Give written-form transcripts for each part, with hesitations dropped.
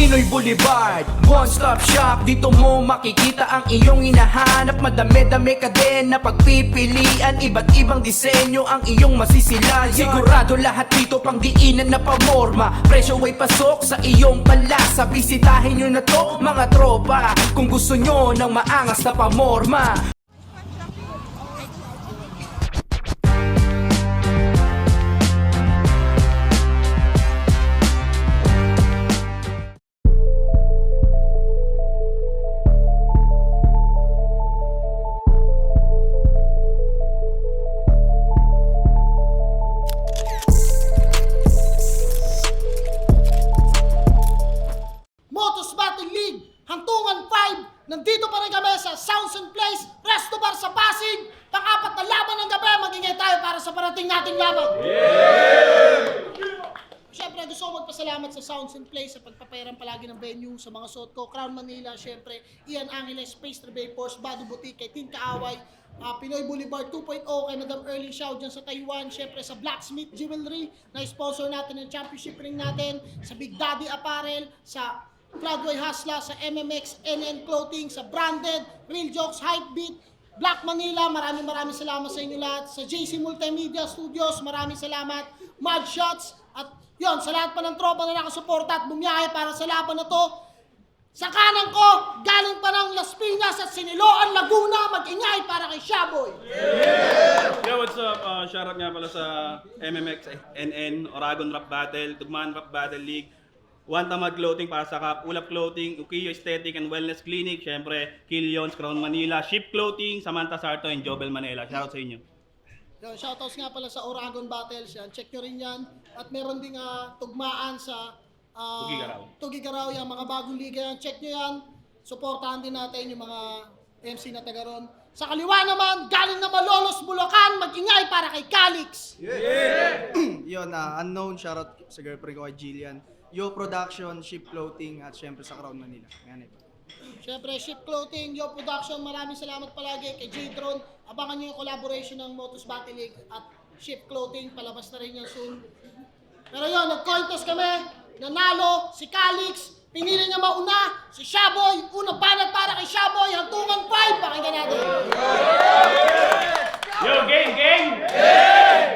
Pinoy Boulevard, one-stop shop. Dito mo makikita ang iyong hinahanap. Madami-dami ka din na pagpipilian. Iba't ibang disenyo ang iyong masisilayan. Sigurado lahat dito pang diinan na pamorma. Presyo ay pasok sa iyong panlasa. Bisitahin nyo na to mga tropa, kung gusto nyo ng maangas na pamorma. Motos Battle League, Hantungan 5, nandito pa rin kami sa Sounds and Place, Resto Bar sa Pasig. Pang-apat na laban ng gabi, magingay tayo para sa parating nating laban. Siyempre, gusto ko magpasalamat sa Sounds and Place sa pagpapairan palagi ng venue, sa mga suot ko, Crown Manila, siyempre, Ian Angeles, Space Trevay Force, Badu Boutique, kay Team Kaaway, Pinoy Boulevard 2.0, kay Madam Early Xiao dyan sa Taiwan, siyempre sa Blacksmith Jewelry, na sponsor natin ng championship ring natin, sa Big Daddy Apparel, sa Floodway Hasla, sa MMX, NN Clothing, sa Branded, Real Jokes, Hypebeat, Black Manila, maraming salamat sa inyo lahat. Sa JC Multimedia Studios, maraming salamat. Mud Shots, at yon sa lahat pa ng tropa na nakasuporta at bumiyahe para sa laban na to. Sa kanan ko, galing pa ng Las Piñas at Siniloan, Laguna, mag-ingay para kay Shaboy. Yeah, what's up? Shoutout nga pala sa MMX, NN, Oragon Rap Battle, Tugmaan Rap Battle League, One Tamad Clothing para sa Kap, Ulap Clothing, Ukiyo Aesthetic and Wellness Clinic, syempre, Killions, Crown Manila, Ship Clothing, Samantha Sarto, and Jobel Manila. Shoutout sa inyo. Yung shoutouts nga pala sa Oragon Battles, yan. Check nyo rin yan. At meron ding tugmaan sa Tugigaraw, yung mga bagong liga yan. Check nyo yan. Suportahan din natin yung mga MC na taga ron. Sa kaliwa naman, galing na Malolos, Bulacan, mag-ingay para kay Calix. Yun, unknown, shoutout sa girlfriend ko kay Jillian. Yo Production, Ship Clothing, at syempre sa Crown Manila. Yan ito. Siyempre, Ship Clothing, Yo Production, maraming salamat palagi kay J-Tron. Abangan nyo yung collaboration ng Motos Battle League at Ship Clothing, palabas na rin yan soon. Pero yun, nag-coin toss kami, nanalo si Calix, pinili niya mauna, si Shaboy, unang banat para kay Shaboy, Hantungan 5, pakinggan natin. Yo, game!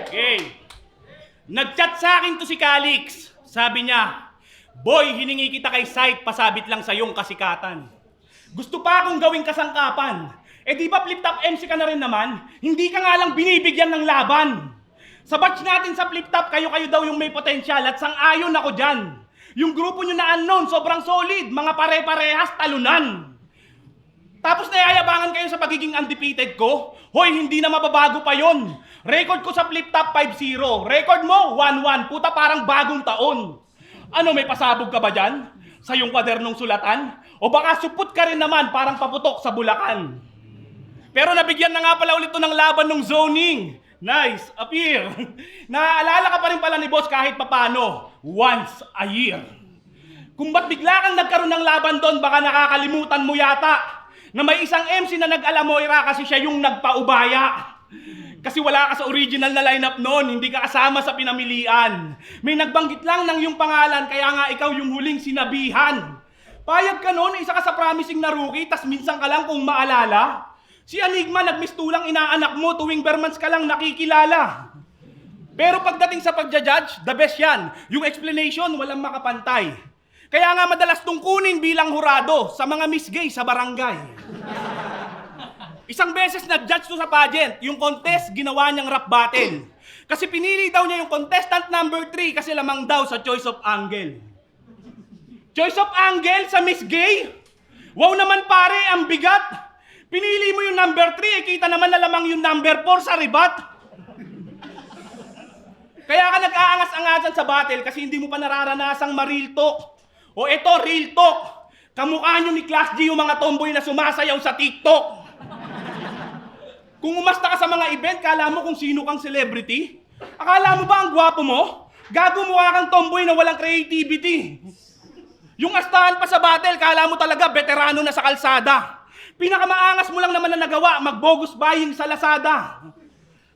Game! Nag-chat sa akin to si Calix. Sabi niya, "Boy, hiningi kita kay site, pasabit lang sa iyong kasikatan. Gusto pa akong gawing kasangkapan. Eh di ba flip-top MC ka na rin naman? Hindi ka nga lang binibigyan ng laban. Sa batch natin sa flip-top, kayo-kayo daw yung may potensyal at sang-ayon ako dyan. Yung grupo nyo na unknown, sobrang solid, mga pare-parehas, talunan. Tapos nayayabangan kayo sa pagiging undefeated ko? Hoy, hindi na mababago pa yon. Record ko sa flip-top 5-0. Record mo, 1-1. Puta, parang bagong taon. Ano, may pasabog ka ba dyan? Sa iyong kwadernong sulatan? O baka supot ka rin naman, parang paputok sa Bulacan. Pero nabigyan na nga pala ulit to ng laban ng zoning. Nice, appear. Naaalala ka pa rin pala ni boss kahit papano. Once a year. Kung ba't bigla kang nagkaroon ng laban doon, baka nakakalimutan mo yata na may isang MC na nag-alamoira kasi siya yung nagpaubaya. Kasi wala ka sa original na lineup noon, hindi ka kasama sa pinamilian. May nagbanggit lang ng iyong pangalan, kaya nga ikaw yung huling sinabihan. Payag ka noon, isa ka sa promising na rookie, tas minsan ka lang kung maalala. Si Enigma nagmistulang inaanak mo, tuwing Bermans ka lang nakikilala. Pero pagdating sa pagja-judge, the best yan. Yung explanation, walang makapantay. Kaya nga madalas tungkunin bilang hurado sa mga Miss Gay sa barangay. Isang beses nag-judge to sa pageant, yung contest ginawa niyang rap battle. Kasi pinili daw niya yung contestant number 3 kasi lamang daw sa choice of angle. Choice of angle sa Miss Gay? Wow naman pare, ang bigat. Pinili mo yung number 3, eh kita naman na lamang yung number 4 sa ribat. Kaya ka nag-aangas-angasan sa battle kasi hindi mo pa nararanasang ma-real talk. O eto, real talk. Kamukha nyo ni Class G yung mga tomboy na sumasayaw sa TikTok. Kung umasta ka sa mga event, kala mo kung sino kang celebrity? Akala mo ba ang gwapo mo? Gago mukha kang tomboy na walang creativity. Yung astahan pa sa battle, kala mo talaga veterano na sa kalsada. Pinakamaangas mo lang naman na nagawa, mag-bogus buying sa Lazada.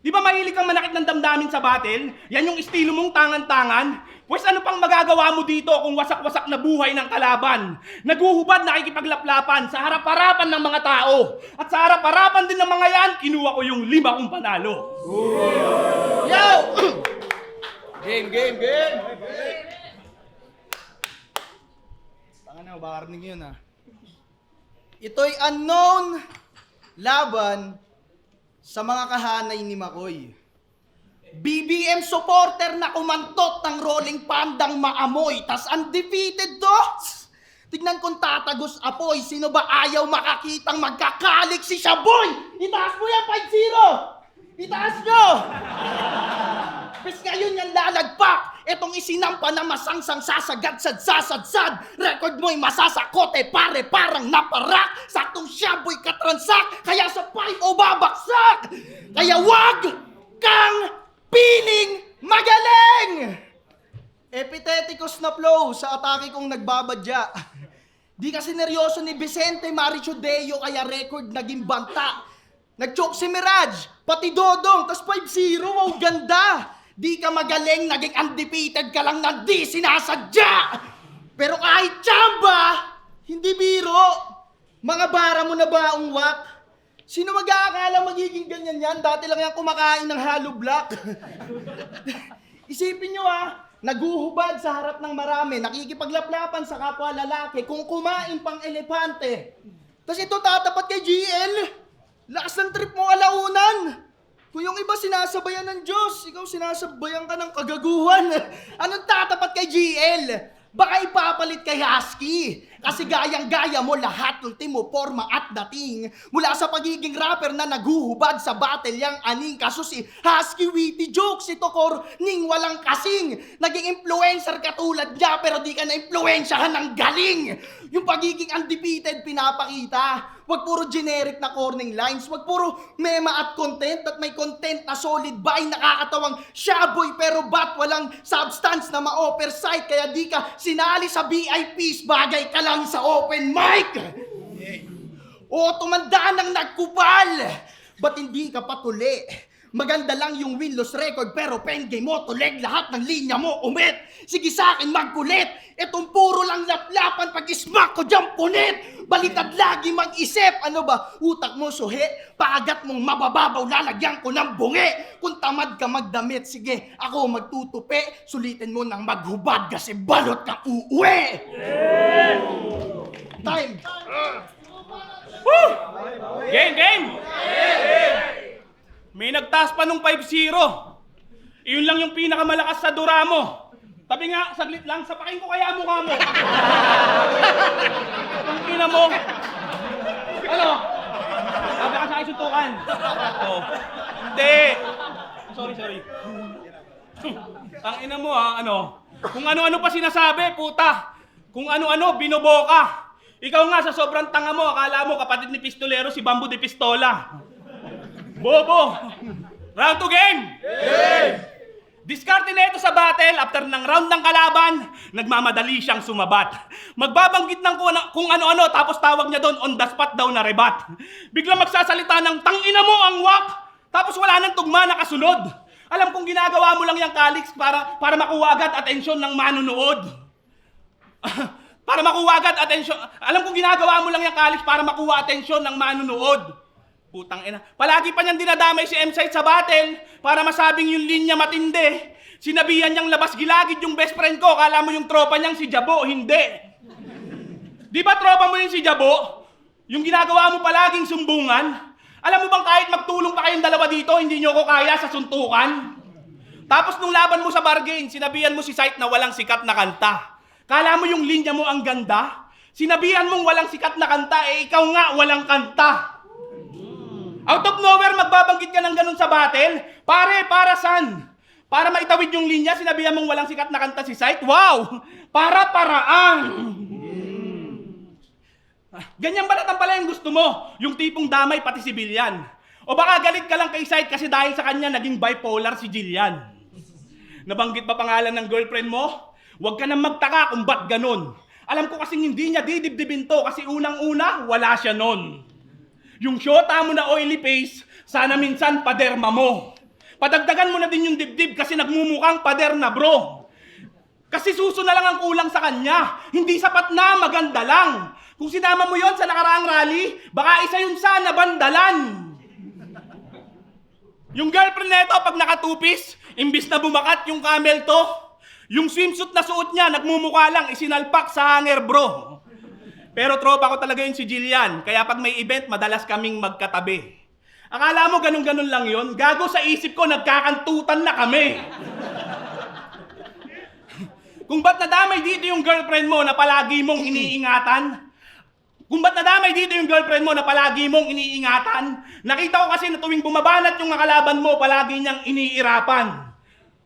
Di ba mahilig kang manakit ng damdamin sa battle? Yan yung estilo mong tangan-tangan? Pues ano pang magagawa mo dito kung wasak-wasak na buhay ng kalaban? Naguhubad, nakikipaglaplapan sa harap-harapan ng mga tao. At sa harap-harapan din ng mga yan, kinuha ko yung 5 kong panalo. Yo! Game! Tanga na, baka rinig yun Ito'y unknown laban sa mga kahanay ni Makoy. BBM supporter na kumantot ng rolling pandang maamoy, tas undefeated dots. Tignan kung tatagos apoy, sino ba ayaw makakitang magkakalik si Shaboy? Itaas mo yan, 5-0! Itaas nyo! Pes ngayon yan lalagpak, etong isinampa na masangsang sasagad-sad-sasadsad. Record mo'y masasakote, pare parang naparak. Saktong Shaboy katransak, kaya sa 5 o babaksak. Kaya wag kang piling magaling! Epitetikos na flow sa atake kong nagbabadya. Di kasi neryoso ni Vicente Marichodeo kaya record naging banta. Nag-choke si Mirage, pati Dodong, tas 5-0, wow ganda! Di ka magaling, naging undefeated ka lang na di sinasadya! Pero kahit tsamba, hindi biro. Mga bara mo na ba ang wak? Sino mag-aakala magiging ganyan yan? Dati lang yan kumakain ng hollow block. Isipin nyo naguhubad sa harap ng marami, nakikipaglaplapan sa kapwa lalaki, kung kumain pang elepante. Tapos ito tatapat kay GL. Lakas ng trip mo alaunan. Kung yung iba sinasabayan ng Diyos, ikaw sinasabayan ka ng kagaguhan. Anong tatapat kay GL? Baka ipapalit kay Husky. Kasi gayang-gaya mo lahat ng team mo, forma at dating. Mula sa pagiging rapper na naguhubad sa battle yang aning. Kaso si Husky witty jokes, si Tokor ning walang kasing. Naging influencer katulad niya pero di ka na-influensyahan ng galing. Yung pagiging undefeated pinapakita. Wag puro generic na corning lines. Wag puro mema at content at may content na solid by nakakatawang Shaboy pero ba't walang substance na ma-offer site kaya di ka sinali sa VIPs bagay ka lang sa open mic. O tumanda ng nagkupal. Ba't hindi ka patuli? Maganda lang yung win-loss record pero pen game mo tuleg lahat ng linya mo umit. Sige sa akin magkulit. Itong puro lang laplapan pag ismak ko dyan punit. Balitad lagi mag-isip. Ano ba? Utak mo suhi. Paagat mong mabababaw lalagyan ko ng bungi. Kung tamad ka magdamit, sige ako magtutupi. Sulitin mo nang maghubad kasi balot kang uuwi. Time. Woo! Game! May nagtaas pa nung 5-0. Iyon lang yung pinakamalakas sa dura mo. Tabi nga, saglit lang, sapakin ko kaya mukha mo. Ang ina mo. Ano? Sabi ka sa akin suntukan. Oh. Hindi. Sorry. Ang ina mo ano? Kung ano-ano pa sinasabi, puta. Kung ano-ano, binoboka. Ikaw nga sa sobrang tanga mo, akala mo kapatid ni Pistolero si Bambo de Pistola. Bobo! Round 2 game! Diskarte na ito sa battle, after ng round ng kalaban, nagmamadali siyang sumabat. Magbabanggit ng kung ano-ano, tapos tawag niya doon on the spot daw na rebat. Bigla magsasalita ng tangina mo ang wak, tapos wala nang tugma na kasunod. Alam kong ginagawa mo lang yung Calix para makuha agad atensyon ng manunood. Para makuha agad atensyon. Alam kong ginagawa mo lang yung Calix para makuha atensyon ng manunood. Putang ina. Palagi pa niyang dinadamay si M-Site sa battle para masabing yung linya matindi. Sinabihan niyang labas gilagid yung best friend ko. Kala mo yung tropa niyang si Jabo. Hindi. Di ba tropa mo yung si Jabo? Yung ginagawa mo palaging sumbungan? Alam mo bang kahit magtulong pa kayong dalawa dito, hindi niyo ko kaya sa suntukan? Tapos nung laban mo sa bargain, sinabihan mo si Site na walang sikat na kanta. Kala mo yung linya mo ang ganda? Sinabihan mong walang sikat na kanta, ikaw nga walang kanta. Out of nowhere, magbabanggit ka ng ganun sa battle? Pare, para saan? Para maitawid yung linya, sinabihan mong walang sikat na kanta si Site? Wow! Para-paraan! Ganyan ba naman pala yung gusto mo? Yung tipong damay pati si Billian? O baka galit ka lang kay Site kasi dahil sa kanya naging bipolar si Jillian? Nabanggit ba pangalan ng girlfriend mo? Huwag ka nang magtaka kung ba't ganun. Alam ko kasing hindi niya didibdibin to kasi unang-una, wala siya nun. Yung syota mo na oily face, sana minsan paderma mo. Padagdagan mo na din yung dibdib kasi nagmumukhang pader na, bro. Kasi suso na lang ang kulang sa kanya. Hindi sapat na, maganda lang. Kung sinama mo yon sa nakaraang rally, baka isa yun sa nabandalan. Yung girlfriend neto pag nakatupis, imbis na bumakat yung camel to, yung swimsuit na suot niya, nagmumukha lang, isinalpak sa hanger, bro. Pero tropa ko talaga yun si Jillian, kaya pag may event, madalas kaming magkatabi. Akala mo ganun-ganun lang yun? Gago sa isip ko, nagkakantutan na kami. Kung ba't nadamay dito yung girlfriend mo na palagi mong iniingatan? Kung ba't nadamay dito yung girlfriend mo na palagi mong iniingatan? Nakita ko kasi na tuwing bumabanat yung nakalaban mo, palagi niyang iniirapan.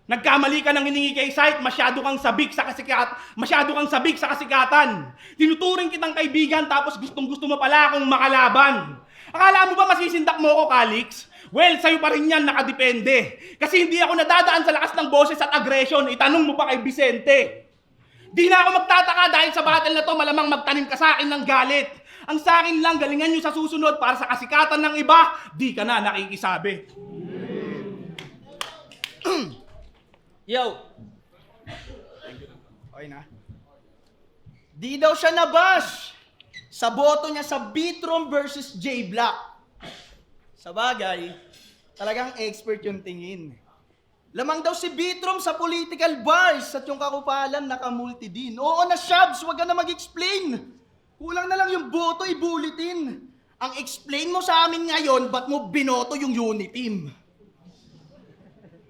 Nagkamali ka ng hiningi kay Sight, masyado kang sabik sa kasikatan. Tinuturing kitang kaibigan tapos gustong-gusto mo pala akong makalaban. Akala mo ba masisindak mo ko, Calix? Well, sa'yo pa rin yan nakadepende. Kasi hindi ako nadadaan sa lakas ng boses at aggression. Itanong mo pa kay Vicente. Di na ako magtataka dahil sa battle na to malamang magtanim ka sa akin ng galit. Ang sa akin lang, galingan nyo sa susunod para sa kasikatan ng iba, di ka na nakikisabi. Yo! Okay na. Di daw siya nabash sa boto niya sa Bitrom versus J Black. Sa bagay, talagang expert yung tingin. Lamang daw si Bitrom sa political bars at yung kakupalan nakamulti din. Oo na, Shabs, wag ka na mag-explain. Kulang na lang yung boto, i-bulletin. Ang explain mo sa amin ngayon, ba't mo binoto yung unit team?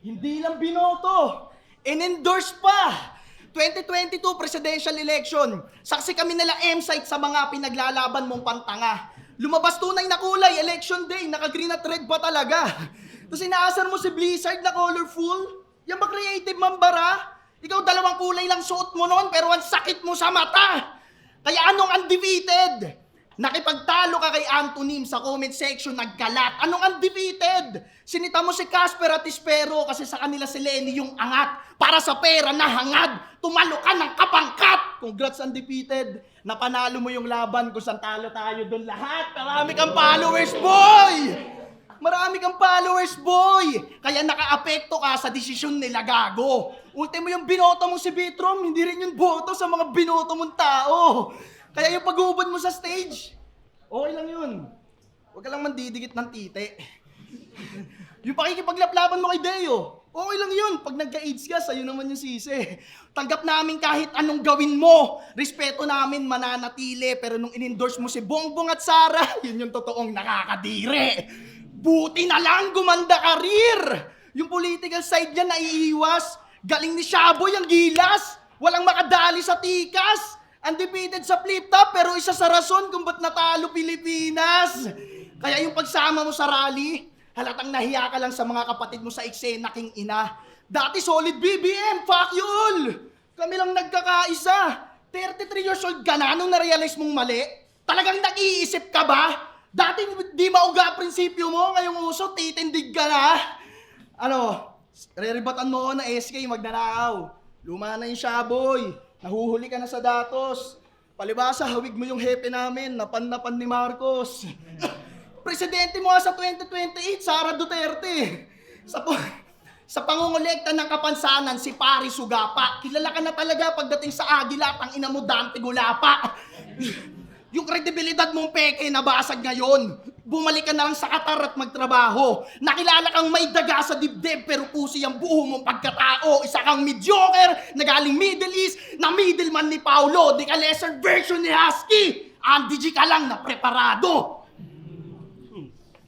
Hindi lang binoto, in-endorse pa. 2022 presidential election, saksi kami nila M-site sa mga pinaglalaban mong pantanga. Lumabas tunay na kulay, election day, naka-green at red pa talaga. Tapos inaasar mo si Blizzard na colorful? Yan ba creative mambara? Ikaw dalawang kulay lang suot mo noon pero ang sakit mo sa mata. Kaya anong undefeated? Nakipagtalo ka kay Antonym sa comment section, nagkalat. Anong undefeated? Sinita mo si Casper at Ispero kasi sa kanila si Lenny yung angat. Para sa pera na hangad, tumalo ka ng kapangkat. Congrats undefeated. Napanalo mo yung laban kung saan talo tayo doon lahat. Marami kang followers, boy! Marami kang followers, boy! Kaya nakaapekto ka sa desisyon nila, gago. Ultimo yung binoto mo si Bitrom, hindi rin yung boto sa mga binoto mong tao. Kaya yung pag-uubad mo sa stage, okay lang yun. Huwag ka lang mandidikit ng tite. Yung pakikipaglaplaban mo kay Deo, okay lang yun. Pag nagka-AIDS ka, sa'yo naman yung sisi. Tanggap namin kahit anong gawin mo. Respeto namin mananatili. Pero nung in-endorse mo si Bongbong at Sara, yun yung totoong nakakadire. Buti na lang gumanda karir. Yung political side niya naiiwas. Galing ni Shaboy ang gilas. Walang makadali sa tikas. Undefeated sa flip-top pero isa sa rason kung ba't natalo Pilipinas. Kaya yung pagsama mo sa rally, halatang nahiya ka lang sa mga kapatid mo sa eksena king ina. Dati solid BBM, fuck you all! Kami lang nagkakaisa. 33 years old ka na nung na-realize mong mali? Talagang nag-iisip ka ba? Dati di mauga prinsipyo mo, ngayong uso, titindig ka na. Ano, reribatan mo na SK magnanakaw. Luma na yung Shaboy. Nahuhuli ka na sa datos. Palibasa, hawig mo yung hepe namin, napan ni Marcos. Presidente mo sa 2028, Sara Duterte. Sa pangungulekta ng kapansanan, si Pari Sugapa. Kilala ka na talaga pagdating sa Agila, ang ina mo Dante Gulapa. Yung kredibilidad mong peke nabasag ngayon. Bumalik ka na lang sa Qatar at magtrabaho. Nakilala kang may daga sa dibdib pero pusi ang buo mong pagkatao. Isa kang mediocre na galing Middle East na middleman ni Paulo. Di ka lesser version ni Husky. Andy G ka lang na preparado.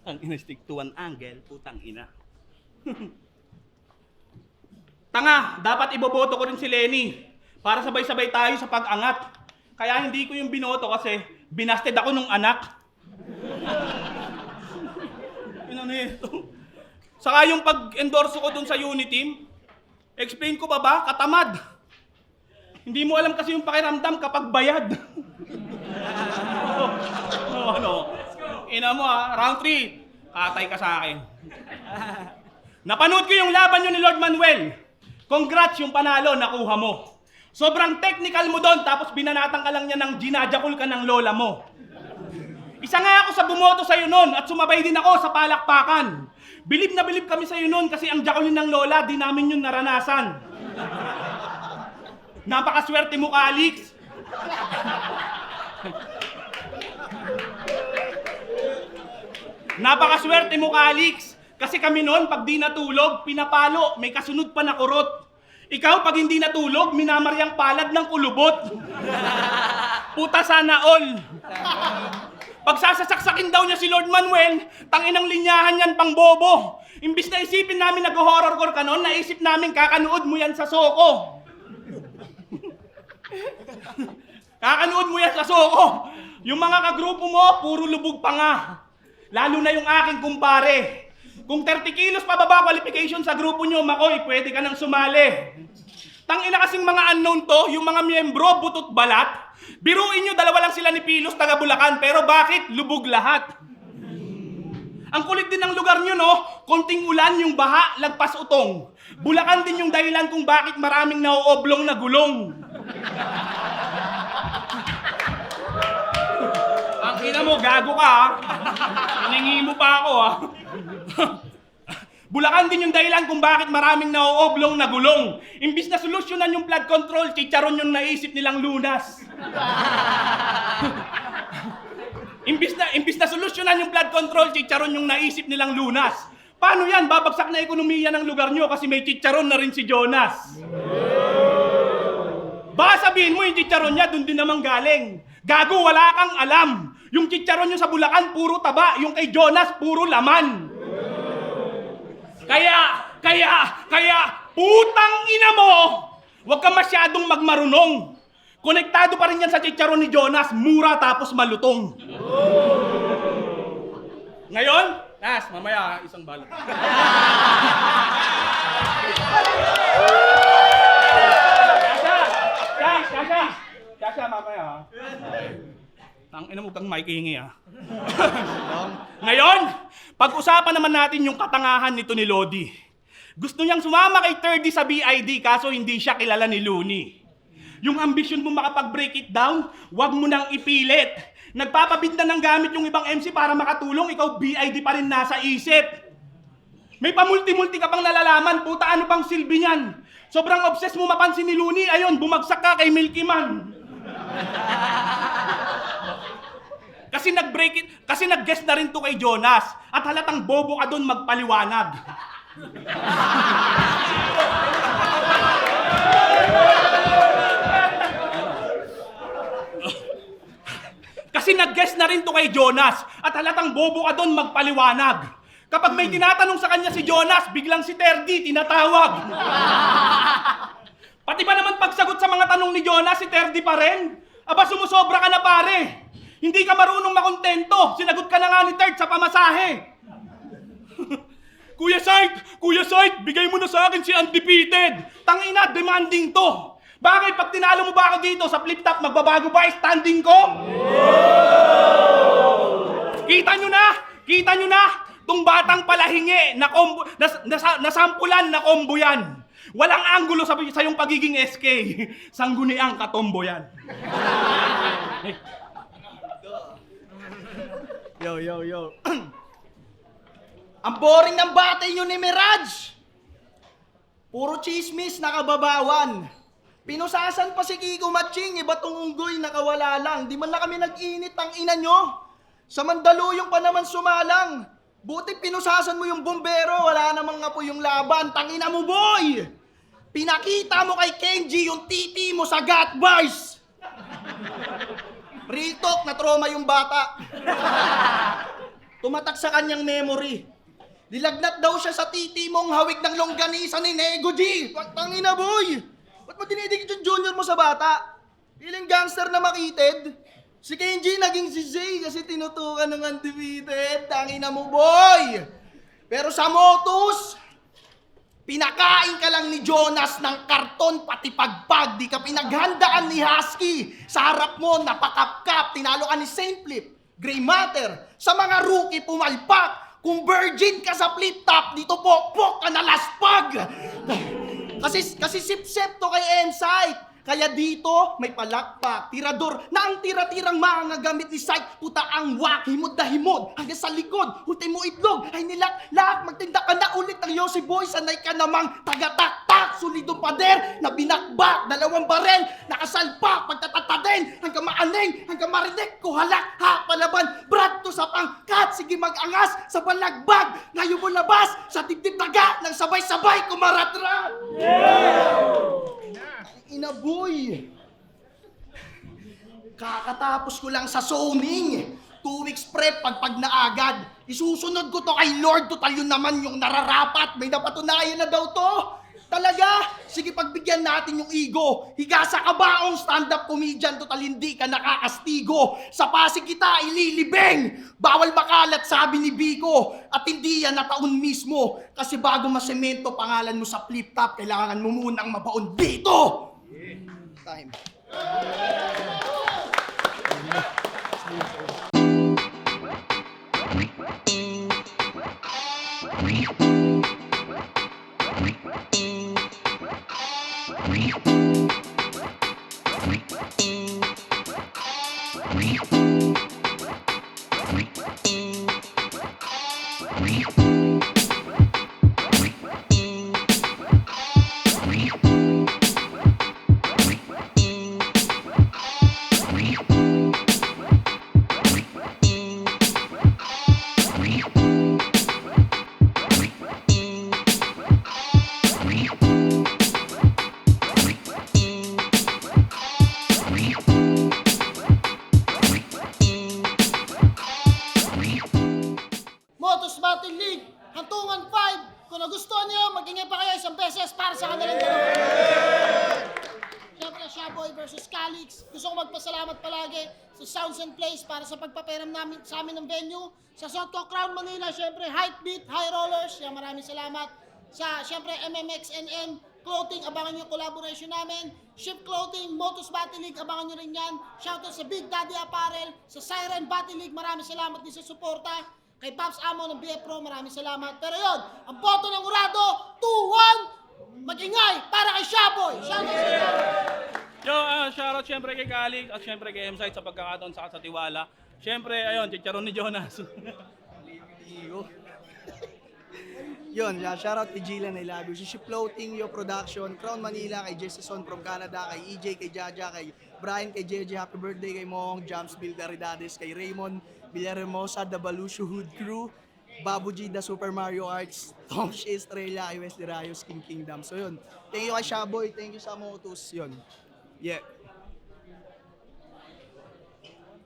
Ang ina-stick to one angle, putang ina. Tanga, dapat iboboto ko rin si Lenny para sabay-sabay tayo sa pag-angat. Kaya hindi ko yung binoto kasi binasted ako nung anak. Ano ito? Saka yung pag-endorse ko dun sa unit team, explain ko ba? Katamad. Hindi mo alam kasi yung pakiramdam kapag bayad. Ano? Ina mo round 3, katay ka sa akin. Napanood ko yung laban nyo ni Lord Manuel. Congrats yung panalo, nakuha mo. Sobrang technical mo doon, tapos binanatan ka lang niya ng ginajakul ka ng lola mo. Isa nga ako sa bumoto sa'yo nun at sumabay din ako sa palakpakan. Bilib na bilib kami sa'yo nun kasi ang Jacqueline ng Lola, di namin yun naranasan. Napakaswerte mo, Calix. Napakaswerte mo, Calix. Kasi kami noon, pag di natulog, pinapalo, may kasunod pa na kurot. Ikaw, pag hindi natulog, minamaryang palad ng kulubot. Puta sana all. Pag sasasaksakin daw niya si Lord Manuel, tanginang linyahan yan pang bobo. Imbis na isipin namin nag-horrorcore ka noon, naisip namin kakanood mo yan sa Soko. Kakanood mo yan sa Soko. Yung mga kagrupo mo, puro lubog pa nga. Lalo na yung aking kumpare. Kung 30 kilos pababa qualification sa grupo nyo, Makoy, pwede ka nang sumali. Tangina kasing mga unknown to, yung mga miyembro, butot balat. Biruin nyo, dalawa lang sila ni Pilos, taga Bulacan, pero bakit? Lubog lahat. Ang kulit din ng lugar nyo, no? Konting ulan, yung baha, lagpas utong. Bulacan din yung dahilan kung bakit maraming nauoblong na gulong. Ang ina mo, gago ka, ha? Hiningi mo pa ako, ha? Bulacan din yung dahilan kung bakit maraming nauoblong na gulong. Imbis na solusyonan yung flood control, chicharon yung naisip nilang lunas. Imbis na solusyonan yung flood control, chicharon yung naisip nilang lunas. Paano yan? Babagsak na ekonomiya ng lugar nyo kasi may chicharon na rin si Jonas. Baka sabihin mo yung chicharon niya, dun din naman galing. Gago, wala kang alam. Yung chicharon nyo sa Bulacan, puro taba. Yung kay Jonas, puro laman. Kaya, putang ina mo! Huwag ka masyadong magmarunong. Konektado pa rin yan sa chicharon ni Jonas, mura tapos malutong. Ngayon, mamaya isang balot. Kasha, mamaya ha. Tangina mo kang maikingi ha. Ngayon, pag-usapan naman natin yung katangahan nito ni Lodi. Gusto niyang sumama kay 30 sa BID kaso hindi siya kilala ni Looney. Yung ambisyon mo makapag-break it down, wag mo nang ipilit. Nagpapabinta ng gamit yung ibang MC para makatulong, ikaw BID pa rin nasa isip. May pamulti-multi ka pang nalalaman, puta ano pang silbi niyan? Sobrang obsessed mo mapansin ni Looney, ayun, bumagsak ka kay Milky Man. Kasi nag-guest na rin to kay Jonas at halatang bobo ka doon magpaliwanag. Kasi nag-guest na rin to kay Jonas at halatang bobo ka doon magpaliwanag. Kapag may tinatanong sa kanya si Jonas, biglang si Terdy tinatawag. Pati ba naman pagsagot sa mga tanong ni Jonas, si Terdy pa rin? Aba, sumusobra ka na pare. Hindi ka marunong makontento. Sinagot ka na nga ni Terd sa pamasahe. Kuya Sight, bigay mo na sa akin si Undefeated. Tangina, demanding to. Bakit? Pag tinalo mo ba ako dito sa flip top, magbabago ba standing ko? Kita nyo na? Tung batang palahingi na combo, nasampulan na combo yan. Walang anggulo sa yung pagiging SK. Sangguniang katombo yan. Yo. Ang boring ng batay nyo ni Mirage. Puro chismis, nakababawan. Pinusasan pa si Kiko Matching, iba tong unggoy nakawala lang. Di man na kami nag-init ang ina nyo. Sa Mandaluyong pa naman sumalang. Buti pinusasan mo yung bombero, wala namang apo yung laban. Tangina mo, boy! Pinakita mo kay Kenji yung titi mo sa gut bars. Real talk, na-trauma yung bata. Tumatak sa kanyang memory. Dilagnat daw siya sa titi mong hawig ng longganisa ni Nego G. Tangina, boy! Ba't mo dinidig yung junior mo sa bata? Ilang gangster na makited? Si Kenji naging si Zay kasi tinutukan ng Undefeated. Tangina mo, boy! Pero sa Motus, pinakain ka lang ni Jonas ng karton pati pagpag. Di ka pinaghandaan ni Husky. Sa harap mo, napakapkap. Tinalo ka ni Saint Flip, Grey Matter. Sa mga rookie, pumalpak. Kung virgin ka sa flip top, dito pokpok ka na laspag. Kasi sip-sip to kay M-Site. Kaya dito, may palakpak, tirador, na ang tira-tirang mga gamit ni Sight, puta ang wak, himod na himod, hanggang sa likod, hulti mo itlog, ay nilak-lak, magtinda ka na ulit ng Yossi Boy, sanay ka namang taga-tak-tak, solidong pader, na binakbak, 2 barel, nakasalpak, pagtatataden, hanggang maaning, hanggang marinig, kuhalak, ha, palaban, brad to sa pangkat, sige mag-angas, sa balagbag, ngayon mo labas, sa dibdib daga, nang sabay-sabay, kumaratra. Inaboy! Kakatapos ko lang sa zoning. 2 weeks prep pag naagad. Isusunod ko to kay Lord. Total yun naman yung nararapat. May napatunayan na daw to. Talaga? Sige, pagbigyan natin yung ego. Higasa ka baong stand-up comedian. Total hindi ka nakakastigo. Sa Pasig kita ililibing. Bawal makalat, sabi ni Biko. At hindi yan na taon mismo. Kasi bago masemento pangalan mo sa flip-top, kailangan mo munang mabaon dito. Time. Motos Battle League, Hantungan 5. Kung nagustuhan niyo, mag-ingay pa kayo 1 beses para sa kanilang dalawa. Siyempre, Shaboy versus Calix. Gusto ko magpasalamat palagi sa Sounds and Plays para sa pagpaperam namin sa amin ng venue. Sa Sotco Crown Manila, siyempre, Hypebeat, High Rollers. Yan, maraming salamat. Sa, siyempre, MMXNN Clothing, abangan niyo collaboration namin. Ship Clothing, Motos Battle League, abangan niyo rin yan. Shoutout sa Big Daddy Apparel, sa Siren Battle League, maraming salamat din sa suporta. Kay Pops Amo ng BF Pro, maraming salamat. Pero yon, ang boto ng Urado, 2-1, mag-ingay para kay Shaboy. Shoutout sa inyo. Yo, shoutout syempre kay Calix at syempre kay M-Site sa pagkakataon sa tiwala. Syempre, ayun, chicharon ni Jonas. Yun, shoutout kay Jillian, I love you. Si Ship Floating, Yo Production, Crown Manila, kay Jessison from Canada, kay EJ, kay Jaja, kay Brian, kay JJ, happy birthday kay Mong, Jams Bilgaridades, kay Raymond, Villahermosa, The Balushu Hood Crew, Babu G, The Super Mario Arts, Tom Shea Estrella, kay Wesley Rayos, King Kingdom. So yun, thank you kay Shaboy, thank you sa Motus, yun. Yeah.